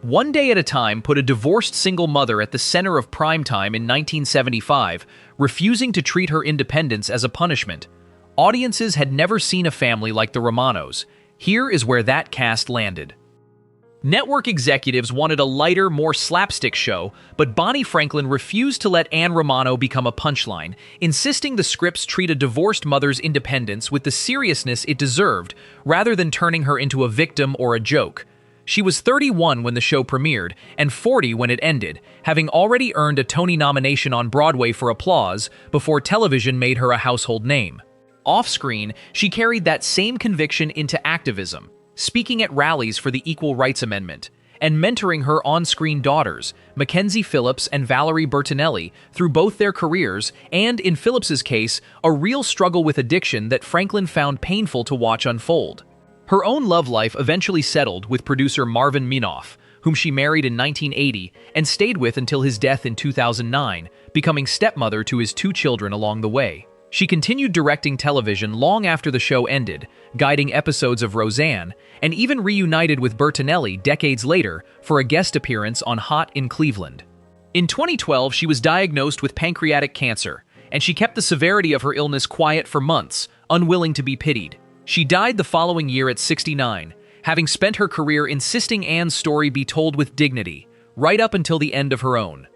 One Day at a Time put a divorced single mother at the center of primetime in 1975, refusing to treat her independence as a punishment. Audiences had never seen a family like the Romanos. Here is where that cast landed. Network executives wanted a lighter, more slapstick show, but Bonnie Franklin refused to let Ann Romano become a punchline, insisting the scripts treat a divorced mother's independence with the seriousness it deserved, rather than turning her into a victim or a joke. She was 31 when the show premiered, and 40 when it ended, having already earned a Tony nomination on Broadway for Applause before television made her a household name. Off-screen, she carried that same conviction into activism, speaking at rallies for the Equal Rights Amendment, and mentoring her on-screen daughters, Mackenzie Phillips and Valerie Bertinelli, through both their careers and, in Phillips's case, a real struggle with addiction that Franklin found painful to watch unfold. Her own love life eventually settled with producer Marvin Minoff, whom she married in 1980 and stayed with until his death in 2009, becoming stepmother to his 2 children along the way. She continued directing television long after the show ended, guiding episodes of Roseanne, and even reunited with Bertinelli decades later for a guest appearance on Hot in Cleveland. In 2012, she was diagnosed with pancreatic cancer, and she kept the severity of her illness quiet for months, unwilling to be pitied. She died the following year at 69, having spent her career insisting Ann's story be told with dignity, right up until the end of her own.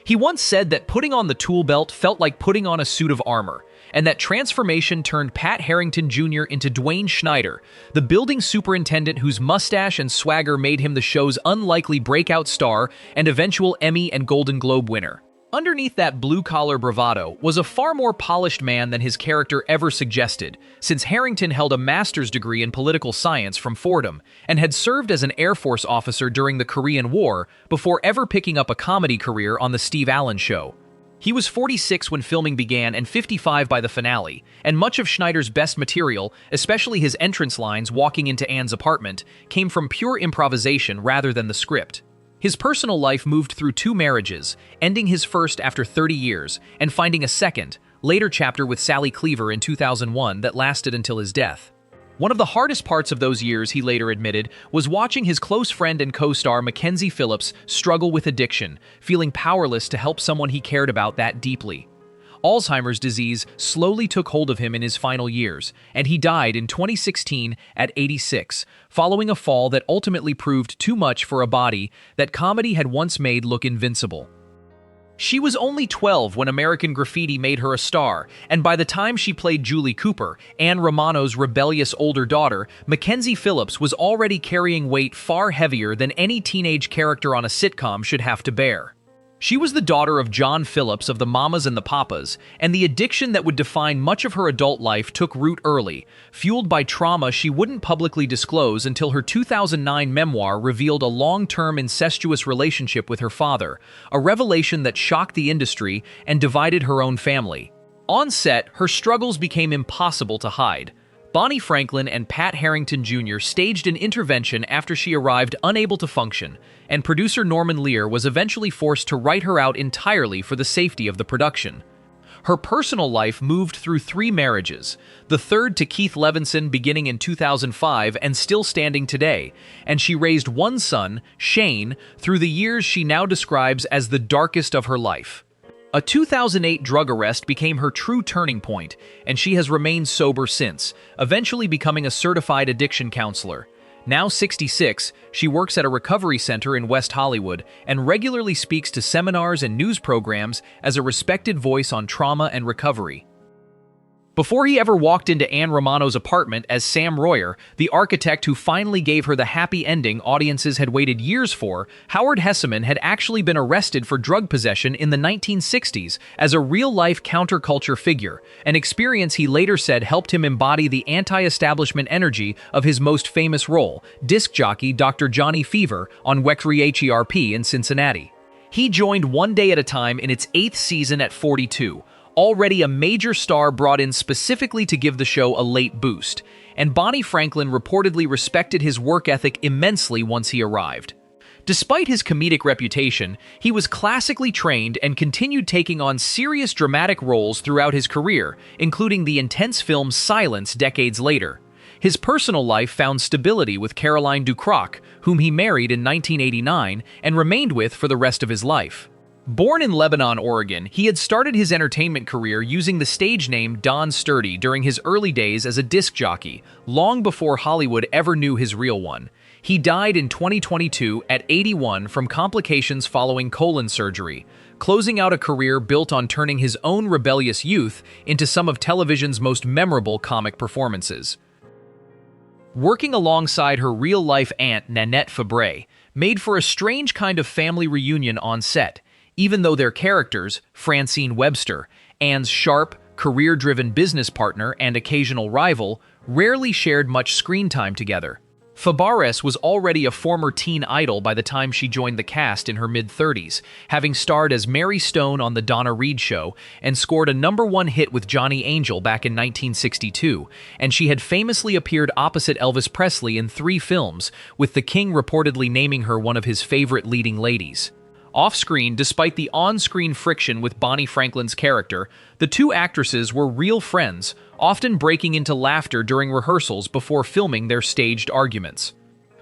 He once said that putting on the tool belt felt like putting on a suit of armor, and that transformation turned Pat Harrington Jr. into Dwayne Schneider, the building superintendent whose mustache and swagger made him the show's unlikely breakout star and eventual Emmy and Golden Globe winner. Underneath that blue-collar bravado was a far more polished man than his character ever suggested, since Harrington held a master's degree in political science from Fordham and had served as an Air Force officer during the Korean War before ever picking up a comedy career on The Steve Allen Show. He was 46 when filming began and 55 by the finale, and much of Schneider's best material, especially his entrance lines walking into Ann's apartment, came from pure improvisation rather than the script. His personal life moved through 2 marriages, ending his first after 30 years, and finding a second, later chapter with Sally Cleaver in 2001 that lasted until his death. One of the hardest parts of those years, he later admitted, was watching his close friend and co-star Mackenzie Phillips struggle with addiction, feeling powerless to help someone he cared about that deeply. Alzheimer's disease slowly took hold of him in his final years, and he died in 2016 at 86, following a fall that ultimately proved too much for a body that comedy had once made look invincible. She was only 12 when American Graffiti made her a star, and by the time she played Julie Cooper, Ann Romano's rebellious older daughter, Mackenzie Phillips was already carrying weight far heavier than any teenage character on a sitcom should have to bear. She was the daughter of John Phillips of the Mamas and the Papas, and the addiction that would define much of her adult life took root early, fueled by trauma she wouldn't publicly disclose until her 2009 memoir revealed a long-term incestuous relationship with her father, a revelation that shocked the industry and divided her own family. On set, her struggles became impossible to hide. Bonnie Franklin and Pat Harrington Jr. staged an intervention after she arrived unable to function, and producer Norman Lear was eventually forced to write her out entirely for the safety of the production. Her personal life moved through 3 marriages, the third to Keith Levinson beginning in 2005 and still standing today, and she raised 1 son, Shane, through the years she now describes as the darkest of her life. A 2008 drug arrest became her true turning point, and she has remained sober since, eventually becoming a certified addiction counselor. Now 66, she works at a recovery center in West Hollywood and regularly speaks to seminars and news programs as a respected voice on trauma and recovery. Before he ever walked into Ann Romano's apartment as Sam Royer, the architect who finally gave her the happy ending audiences had waited years for, Howard Hesseman had actually been arrested for drug possession in the 1960s as a real-life counterculture figure, an experience he later said helped him embody the anti-establishment energy of his most famous role, disc jockey Dr. Johnny Fever on WXRP in Cincinnati. He joined One Day at a Time in its 8th season at 42, already a major star brought in specifically to give the show a late boost, and Bonnie Franklin reportedly respected his work ethic immensely once he arrived. Despite his comedic reputation, he was classically trained and continued taking on serious dramatic roles throughout his career, including the intense film Silence decades later. His personal life found stability with Caroline Ducroc, whom he married in 1989 and remained with for the rest of his life. Born in Lebanon, Oregon, he had started his entertainment career using the stage name Don Sturdy during his early days as a disc jockey, long before Hollywood ever knew his real one. He died in 2022 at 81 from complications following colon surgery, closing out a career built on turning his own rebellious youth into some of television's most memorable comic performances. Working alongside her real-life aunt Nanette Fabray made for a strange kind of family reunion on set, even though their characters, Francine Webster, Ann's sharp, career-driven business partner and occasional rival, rarely shared much screen time together. Fabares was already a former teen idol by the time she joined the cast in her mid-30s, having starred as Mary Stone on The Donna Reed Show and scored a #1 hit with Johnny Angel back in 1962, and she had famously appeared opposite Elvis Presley in 3 films, with the King reportedly naming her one of his favorite leading ladies. Off-screen, despite the on-screen friction with Bonnie Franklin's character, the two actresses were real friends, often breaking into laughter during rehearsals before filming their staged arguments.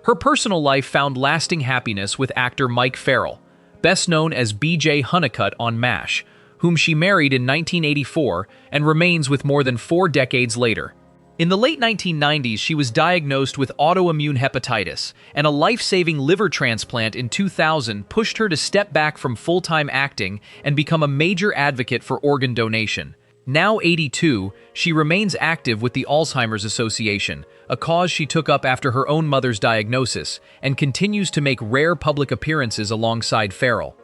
Her personal life found lasting happiness with actor Mike Farrell, best known as B.J. Honeycutt on MASH, whom she married in 1984 and remains with more than 4 decades later. In the late 1990s, she was diagnosed with autoimmune hepatitis, and a life-saving liver transplant in 2000 pushed her to step back from full-time acting and become a major advocate for organ donation. Now 82, she remains active with the Alzheimer's Association, a cause she took up after her own mother's diagnosis, and continues to make rare public appearances alongside Farrell.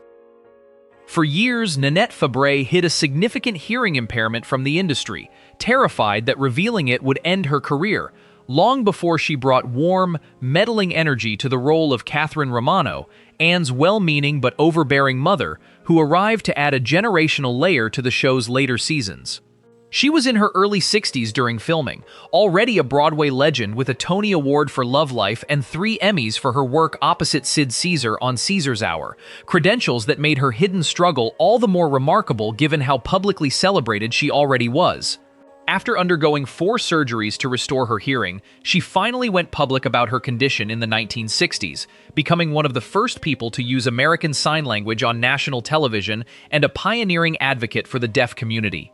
For years, Nanette Fabray hid a significant hearing impairment from the industry, terrified that revealing it would end her career, long before she brought warm, meddling energy to the role of Ann Romano, Ann's well-meaning but overbearing mother, who arrived to add a generational layer to the show's later seasons. She was in her early 60s during filming, already a Broadway legend with a Tony Award for Love Life and 3 Emmys for her work opposite Sid Caesar on Caesar's Hour, credentials that made her hidden struggle all the more remarkable given how publicly celebrated she already was. After undergoing 4 surgeries to restore her hearing, she finally went public about her condition in the 1960s, becoming one of the first people to use American Sign Language on national television and a pioneering advocate for the deaf community.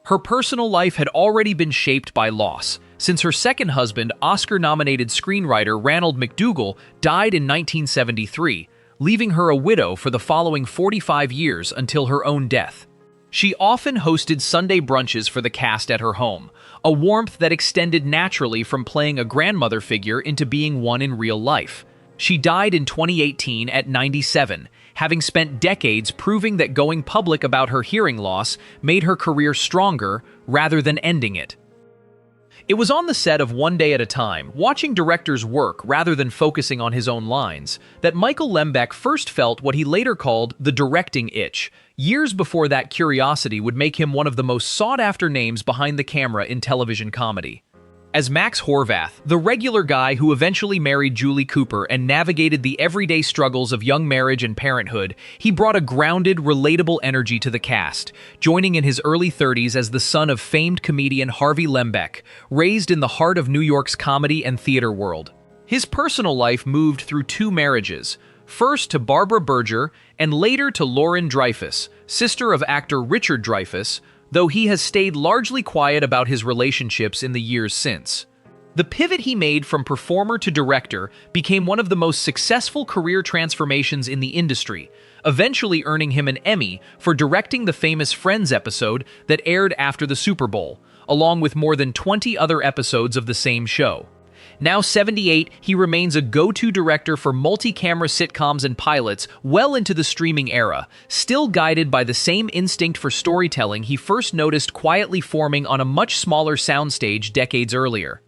Her personal life had already been shaped by loss, since her second husband, Oscar-nominated screenwriter Ranald McDougall, died in 1973, leaving her a widow for the following 45 years until her own death. She often hosted Sunday brunches for the cast at her home, a warmth that extended naturally from playing a grandmother figure into being one in real life. She died in 2018 at 97, having spent decades proving that going public about her hearing loss made her career stronger rather than ending it. It was on the set of One Day at a Time, watching directors work rather than focusing on his own lines, that Michael Lembeck first felt what he later called the directing itch, years before that curiosity would make him one of the most sought-after names behind the camera in television comedy. As Max Horvath, the regular guy who eventually married Julie Cooper and navigated the everyday struggles of young marriage and parenthood, he brought a grounded, relatable energy to the cast, joining in his early 30s as the son of famed comedian Harvey Lembeck, raised in the heart of New York's comedy and theater world. His personal life moved through 2 marriages, first to Barbara Berger and later to Lauren Dreyfus, sister of actor Richard Dreyfuss, though he has stayed largely quiet about his relationships in the years since. The pivot he made from performer to director became one of the most successful career transformations in the industry, eventually earning him an Emmy for directing the famous Friends episode that aired after the Super Bowl, along with more than 20 other episodes of the same show. Now 78, he remains a go-to director for multi-camera sitcoms and pilots well into the streaming era, still guided by the same instinct for storytelling he first noticed quietly forming on a much smaller soundstage decades earlier.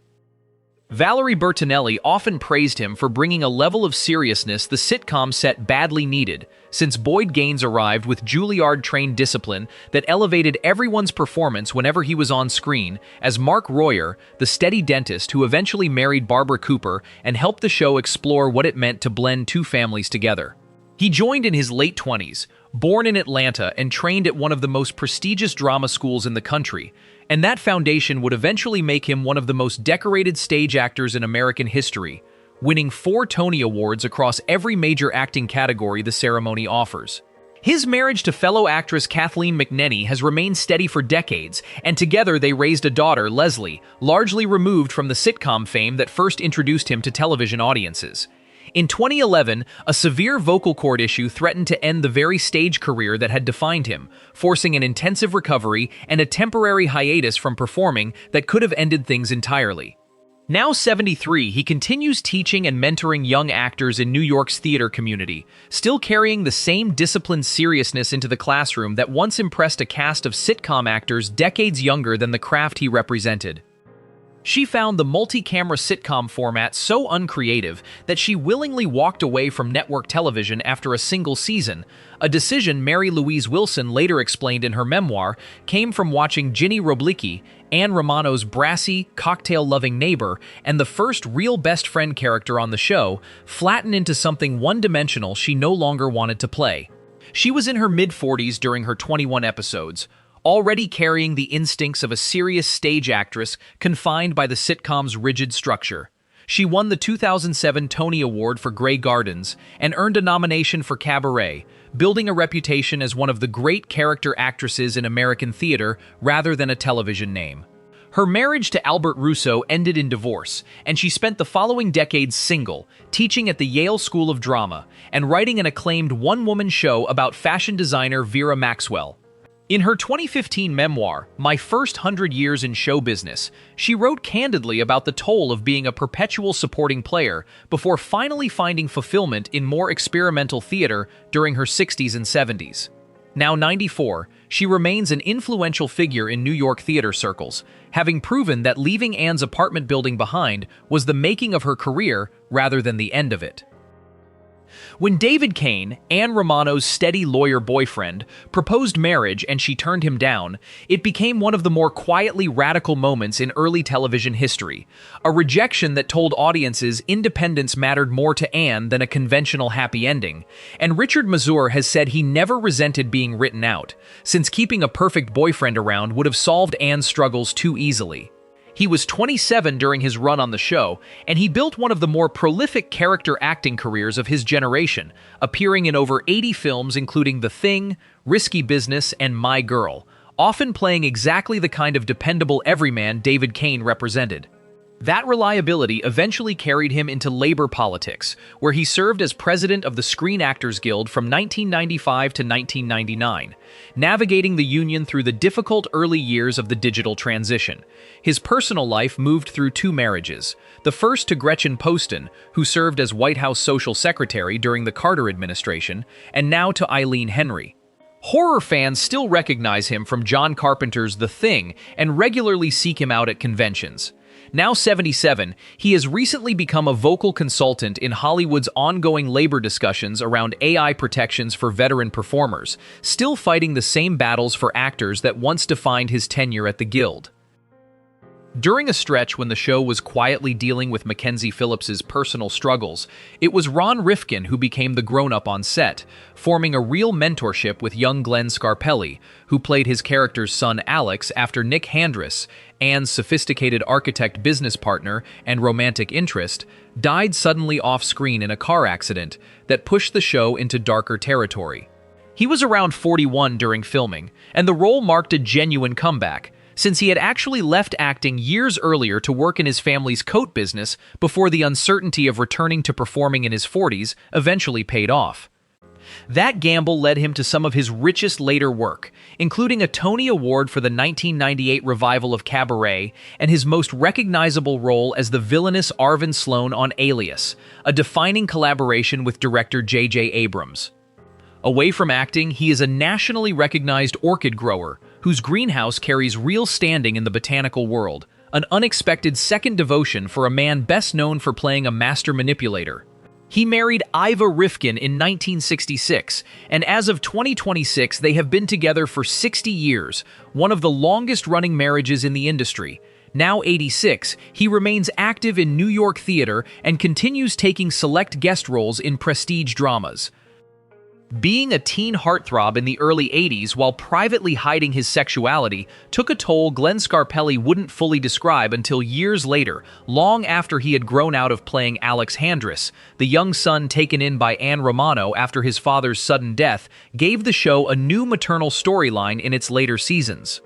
Valerie Bertinelli often praised him for bringing a level of seriousness the sitcom set badly needed, since Boyd Gaines arrived with Juilliard-trained discipline that elevated everyone's performance whenever he was on screen, as Mark Royer, the steady dentist who eventually married Barbara Cooper and helped the show explore what it meant to blend 2 families together. He joined in his late 20s, born in Atlanta and trained at one of the most prestigious drama schools in the country, And that foundation would eventually make him one of the most decorated stage actors in American history, winning 4 Tony Awards across every major acting category the ceremony offers. His marriage to fellow actress Kathleen McNenny has remained steady for decades, and together they raised a daughter, Leslie, largely removed from the sitcom fame that first introduced him to television audiences. In 2011, a severe vocal cord issue threatened to end the very stage career that had defined him, forcing an intensive recovery and a temporary hiatus from performing that could have ended things entirely. Now 73, he continues teaching and mentoring young actors in New York's theater community, still carrying the same disciplined seriousness into the classroom that once impressed a cast of sitcom actors decades younger than the craft he represented. She found the multi-camera sitcom format so uncreative that she willingly walked away from network television after a single season, a decision Mary Louise Wilson later explained in her memoir came from watching Ginny Roblicki, Ann Romano's brassy, cocktail-loving neighbor, and the first real best friend character on the show, flatten into something one-dimensional she no longer wanted to play. She was in her mid-40s during her 21 episodes, already carrying the instincts of a serious stage actress confined by the sitcom's rigid structure. She won the 2007 Tony Award for Grey Gardens and earned a nomination for Cabaret, building a reputation as one of the great character actresses in American theater rather than a television name. Her marriage to Albert Russo ended in divorce, and she spent the following decades single, teaching at the Yale School of Drama, and writing an acclaimed one-woman show about fashion designer Vera Maxwell. In her 2015 memoir, My First 100 Years in Show Business, she wrote candidly about the toll of being a perpetual supporting player before finally finding fulfillment in more experimental theater during her 60s and 70s. Now 94, she remains an influential figure in New York theater circles, having proven that leaving Ann's apartment building behind was the making of her career rather than the end of it. When David Kane, Ann Romano's steady lawyer boyfriend, proposed marriage and she turned him down, it became one of the more quietly radical moments in early television history, a rejection that told audiences independence mattered more to Ann than a conventional happy ending, and Richard Masur has said he never resented being written out, since keeping a perfect boyfriend around would have solved Ann's struggles too easily. He was 27 during his run on the show, and he built one of the more prolific character acting careers of his generation, appearing in over 80 films including The Thing, Risky Business, and My Girl, often playing exactly the kind of dependable everyman David Kane represented. That reliability eventually carried him into labor politics, where he served as president of the Screen Actors Guild from 1995 to 1999, navigating the union through the difficult early years of the digital transition. His personal life moved through 2 marriages, the first to Gretchen Poston, who served as White House Social Secretary during the Carter administration, and now to Eileen Henry. Horror fans still recognize him from John Carpenter's The Thing and regularly seek him out at conventions. Now 77, he has recently become a vocal consultant in Hollywood's ongoing labor discussions around AI protections for veteran performers, still fighting the same battles for actors that once defined his tenure at the Guild. During a stretch when the show was quietly dealing with Mackenzie Phillips's personal struggles, it was Ron Rifkin who became the grown-up on set, forming a real mentorship with young Glenn Scarpelli, who played his character's son Alex after Nick Handress, Ann's sophisticated architect business partner and romantic interest, died suddenly off-screen in a car accident that pushed the show into darker territory. He was around 41 during filming, and the role marked a genuine comeback, since he had actually left acting years earlier to work in his family's coat business before the uncertainty of returning to performing in his 40s eventually paid off. That gamble led him to some of his richest later work, including a Tony Award for the 1998 revival of Cabaret and his most recognizable role as the villainous Arvin Sloane on Alias, a defining collaboration with director J.J. Abrams. Away from acting, he is a nationally recognized orchid grower whose greenhouse carries real standing in the botanical world, an unexpected second devotion for a man best known for playing a master manipulator. He married Iva Rifkin in 1966, and as of 2026, they have been together for 60 years, one of the longest-running marriages in the industry. Now 86, he remains active in New York theater and continues taking select guest roles in prestige dramas. Being a teen heartthrob in the early 80s while privately hiding his sexuality took a toll Glenn Scarpelli wouldn't fully describe until years later, long after he had grown out of playing Alex Handress, the young son taken in by Ann Romano after his father's sudden death, gave the show a new maternal storyline in its later seasons.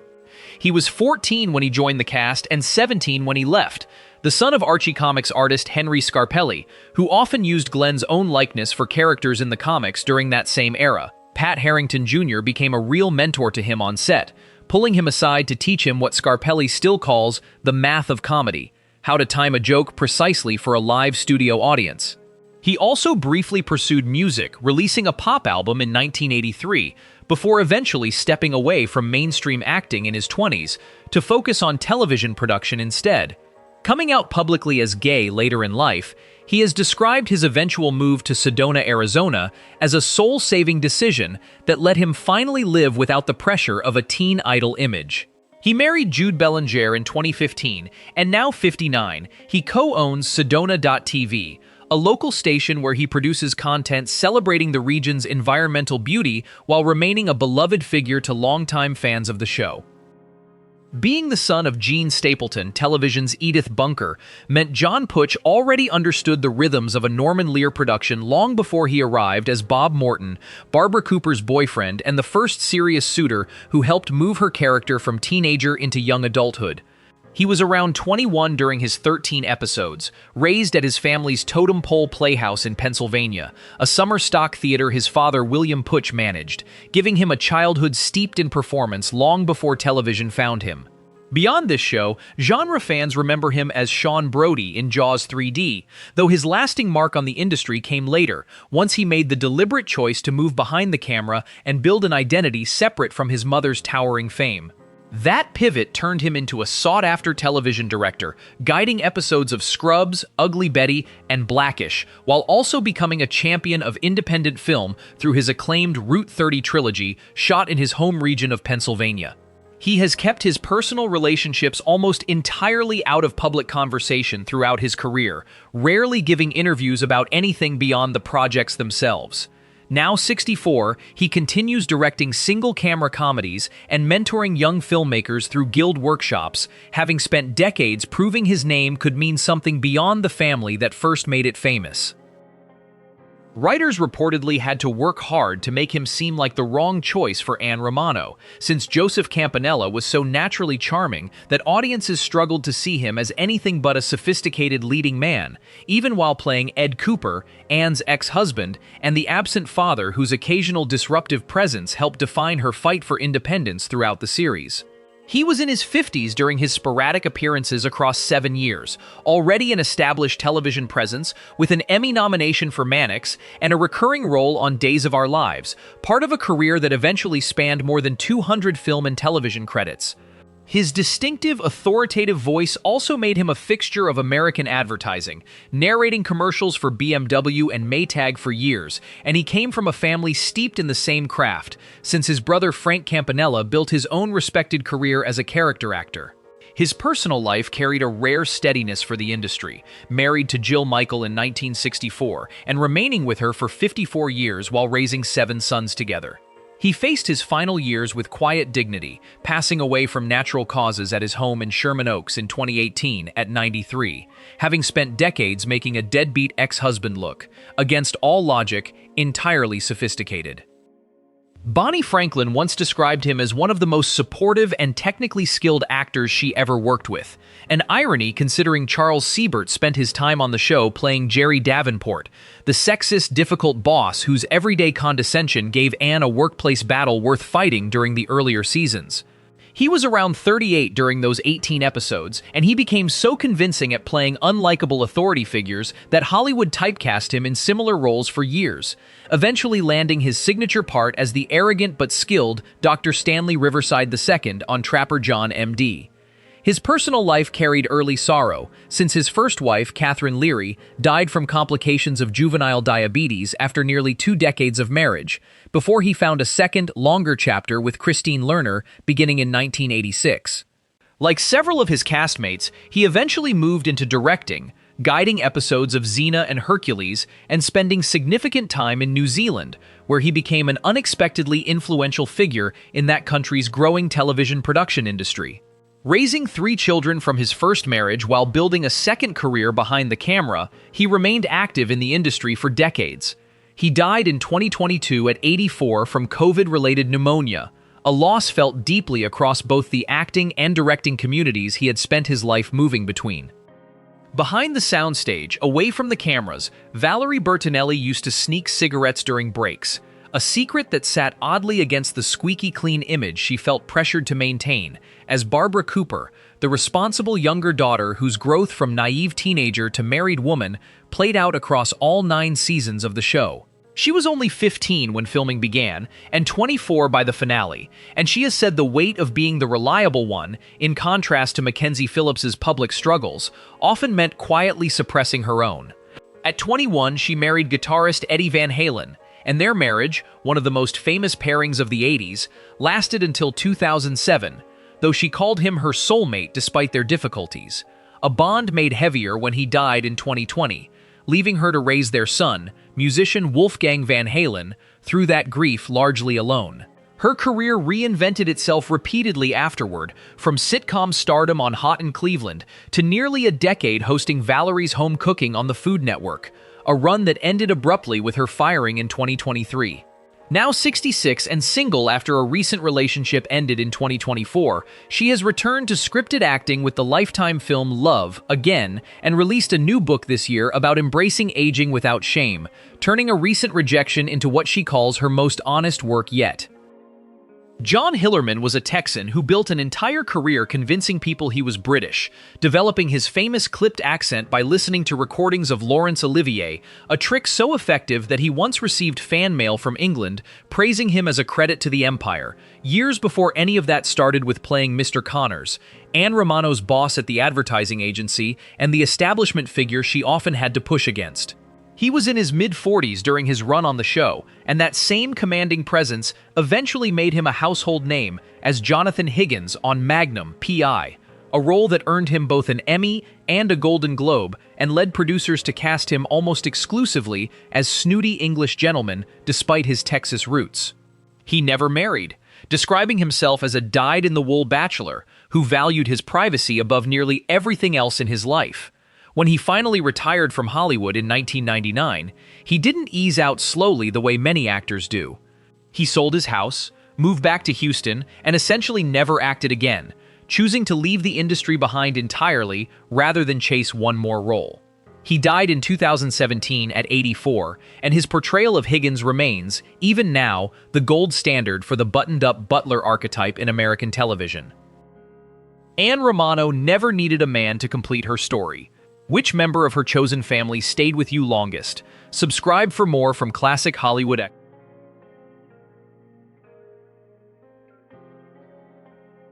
He was 14 when he joined the cast and 17 when he left, the son of Archie Comics artist Henry Scarpelli, who often used Glenn's own likeness for characters in the comics during that same era. Pat Harrington Jr. became a real mentor to him on set, pulling him aside to teach him what Scarpelli still calls the math of comedy, how to time a joke precisely for a live studio audience. He also briefly pursued music, releasing a pop album in 1983, before eventually stepping away from mainstream acting in his 20s to focus on television production instead. Coming out publicly as gay later in life, he has described his eventual move to Sedona, Arizona, as a soul-saving decision that let him finally live without the pressure of a teen idol image. He married Jude Bellinger in 2015, and now 59, he co-owns Sedona.tv, a local station where he produces content celebrating the region's environmental beauty while remaining a beloved figure to longtime fans of the show. Being the son of Gene Stapleton, television's Edith Bunker, meant John Putsch already understood the rhythms of a Norman Lear production long before he arrived as Bob Morton, Barbara Cooper's boyfriend and the first serious suitor who helped move her character from teenager into young adulthood. He was around 21 during his 13 episodes, raised at his family's Totem Pole Playhouse in Pennsylvania, a summer stock theater his father William Putsch managed, giving him a childhood steeped in performance long before television found him. Beyond this show, genre fans remember him as Sean Brody in Jaws 3D, though his lasting mark on the industry came later, once he made the deliberate choice to move behind the camera and build an identity separate from his mother's towering fame. That pivot turned him into a sought-after television director, guiding episodes of Scrubs, Ugly Betty, and Blackish, while also becoming a champion of independent film through his acclaimed Route 30 trilogy, shot in his home region of Pennsylvania. He has kept his personal relationships almost entirely out of public conversation throughout his career, rarely giving interviews about anything beyond the projects themselves. Now 64, he continues directing single-camera comedies and mentoring young filmmakers through guild workshops, having spent decades proving his name could mean something beyond the family that first made it famous. Writers reportedly had to work hard to make him seem like the wrong choice for Ann Romano, since Joseph Campanella was so naturally charming that audiences struggled to see him as anything but a sophisticated leading man, even while playing Ed Cooper, Ann's ex-husband, and the absent father whose occasional disruptive presence helped define her fight for independence throughout the series. He was in his 50s during his sporadic appearances across 7 years, already an established television presence with an Emmy nomination for Mannix and a recurring role on Days of Our Lives, part of a career that eventually spanned more than 200 film and television credits. His distinctive, authoritative voice also made him a fixture of American advertising, narrating commercials for BMW and Maytag for years, and he came from a family steeped in the same craft, since his brother Frank Campanella built his own respected career as a character actor. His personal life carried a rare steadiness for the industry, married to Jill Michael in 1964, and remaining with her for 54 years while raising 7 sons together. He faced his final years with quiet dignity, passing away from natural causes at his home in Sherman Oaks in 2018 at 93, having spent decades making a deadbeat ex-husband look, against all logic, entirely sophisticated. Bonnie Franklin once described him as one of the most supportive and technically skilled actors she ever worked with, an irony considering Charles Siebert spent his time on the show playing Jerry Davenport, the sexist, difficult boss whose everyday condescension gave Ann a workplace battle worth fighting during the earlier seasons. He was around 38 during those 18 episodes, and he became so convincing at playing unlikable authority figures that Hollywood typecast him in similar roles for years, eventually landing his signature part as the arrogant but skilled Dr. Stanley Riverside II on Trapper John, M.D. His personal life carried early sorrow, since his first wife, Catherine Leary, died from complications of juvenile diabetes after nearly 2 decades of marriage, before he found a second, longer chapter with Christine Lerner beginning in 1986. Like several of his castmates, he eventually moved into directing, guiding episodes of Xena and Hercules and spending significant time in New Zealand, where he became an unexpectedly influential figure in that country's growing television production industry. Raising 3 children from his first marriage while building a second career behind the camera, he remained active in the industry for decades. He died in 2022 at 84 from COVID-related pneumonia, a loss felt deeply across both the acting and directing communities he had spent his life moving between. Behind the soundstage, away from the cameras, Valerie Bertinelli used to sneak cigarettes during breaks, a secret that sat oddly against the squeaky clean image she felt pressured to maintain, as Barbara Cooper, the responsible younger daughter whose growth from naive teenager to married woman played out across all 9 seasons of the show. She was only 15 when filming began, and 24 by the finale, and she has said the weight of being the reliable one, in contrast to Mackenzie Phillips's public struggles, often meant quietly suppressing her own. At 21, she married guitarist Eddie Van Halen, and their marriage, one of the most famous pairings of the 80s, lasted until 2007, though she called him her soulmate despite their difficulties. A bond made heavier when he died in 2020, leaving her to raise their son, musician Wolfgang Van Halen, through that grief largely alone. Her career reinvented itself repeatedly afterward, from sitcom stardom on Hot in Cleveland to nearly a decade hosting Valerie's Home Cooking on the Food Network, a run that ended abruptly with her firing in 2023. Now 66 and single after a recent relationship ended in 2024, she has returned to scripted acting with the Lifetime film Love again and released a new book this year about embracing aging without shame, turning a recent rejection into what she calls her most honest work yet. John Hillerman was a Texan who built an entire career convincing people he was British, developing his famous clipped accent by listening to recordings of Laurence Olivier, a trick so effective that he once received fan mail from England praising him as a credit to the empire, years before any of that started with playing Mr. Connors, Ann Romano's boss at the advertising agency, and the establishment figure she often had to push against. He was in his mid-40s during his run on the show, and that same commanding presence eventually made him a household name as Jonathan Higgins on Magnum, P.I., a role that earned him both an Emmy and a Golden Globe and led producers to cast him almost exclusively as snooty English gentleman despite his Texas roots. He never married, describing himself as a dyed-in-the-wool bachelor who valued his privacy above nearly everything else in his life. When he finally retired from Hollywood in 1999, he didn't ease out slowly the way many actors do. He sold his house, moved back to Houston, and essentially never acted again, choosing to leave the industry behind entirely rather than chase one more role. He died in 2017 at 84, and his portrayal of Higgins remains, even now, the gold standard for the buttoned-up butler archetype in American television. Ann Romano never needed a man to complete her story. Which member of her chosen family stayed with you longest? Subscribe for more from Classic Hollywood.